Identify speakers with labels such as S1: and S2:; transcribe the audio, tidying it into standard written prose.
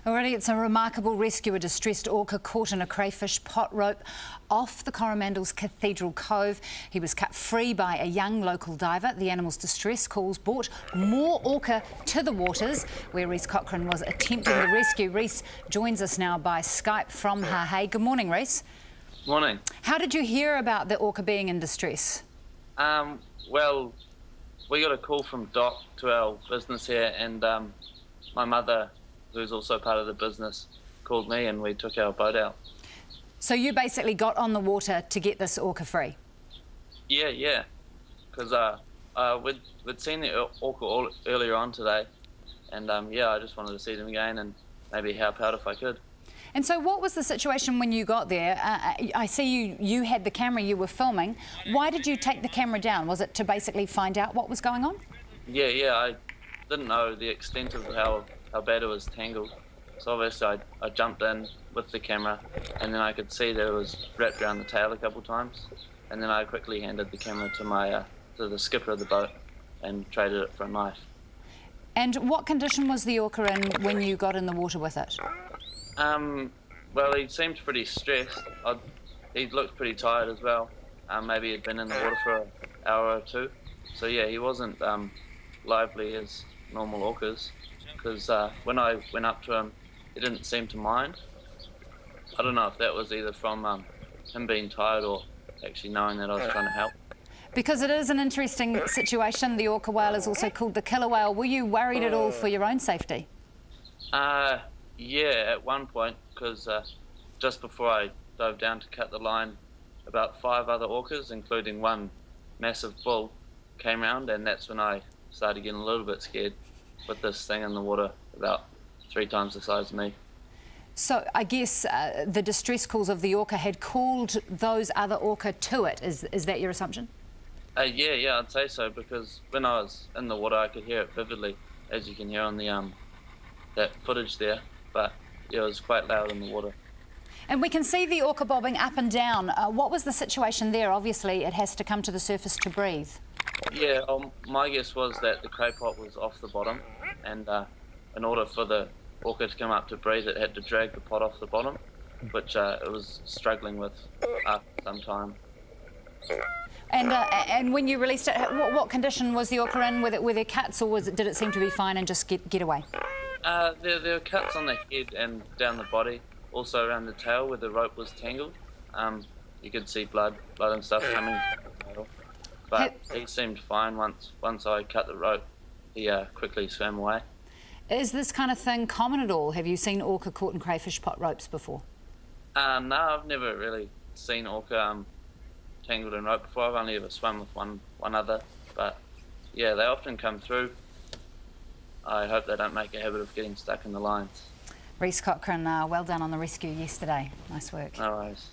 S1: Already, it's a remarkable rescue. A distressed orca caught in a crayfish pot rope off the Coromandel's Cathedral Cove. He was cut free by a young local diver. The animal's distress calls brought more orca to the waters, where Rhys Cochrane was attempting the rescue. Rhys joins us now by Skype from Hahei. Good morning, Rhys.
S2: Morning.
S1: How did you hear about the orca being in distress?
S2: Well, we got a call from Doc to our business here, and my mother, who's also part of the business, called me and we took our boat out.
S1: So you basically got on the water to get this orca free?
S2: Yeah. Because we'd seen the orca earlier on today, and I just wanted to see them again and maybe help out if I could.
S1: And so what was the situation when you got there? I see you had the camera, you were filming. Why did you take the camera down? Was it to basically find out what was going on?
S2: Yeah, I didn't know the extent of how bad it was tangled. So obviously I jumped in with the camera, and then I could see that it was wrapped around the tail a couple of times, and then I quickly handed the camera to the skipper of the boat and traded it for a knife.
S1: And what condition was the orca in when you got in the water with it?
S2: Well, he seemed pretty stressed. He looked pretty tired as well. Maybe he'd been in the water for an hour or two. So yeah, he wasn't lively as normal orcas, because when I went up to him, he didn't seem to mind. I don't know if that was either from him being tired or actually knowing that I was trying to help.
S1: Because it is an interesting situation. The orca whale is also called the killer whale. Were you worried at all for your own safety?
S2: Yeah, at one point, because just before I dove down to cut the line, about 5 other orcas, including one massive bull, came round, and that's when I started getting a little bit scared with this thing in the water about 3 times the size of me.
S1: So I guess the distress calls of the orca had called those other orca to it. Is that your assumption?
S2: Yeah, I'd say so, because when I was in the water I could hear it vividly, as you can hear on the that footage there. But yeah, it was quite loud in the water.
S1: And we can see the orca bobbing up and down. What was the situation there? Obviously, it has to come to the surface to breathe.
S2: Yeah, my guess was that the cray pot was off the bottom, and in order for the orca to come up to breathe, it had to drag the pot off the bottom, which it was struggling with after some time.
S1: And when you released it, what condition was the orca in? Were there cuts, or did it seem to be fine and just get away?
S2: There were cuts on the head and down the body, also around the tail where the rope was tangled. You could see blood and stuff coming from the tail. But he seemed fine once I cut the rope. He quickly swam away.
S1: Is this kind of thing common at all? Have you seen orca caught in crayfish pot ropes before?
S2: No, I've never really seen orca tangled in rope before. I've only ever swum with one other. But yeah, they often come through. I hope they don't make a habit of getting stuck in the lines.
S1: Rhys Cochrane, well done on the rescue yesterday. Nice work.
S2: No worries.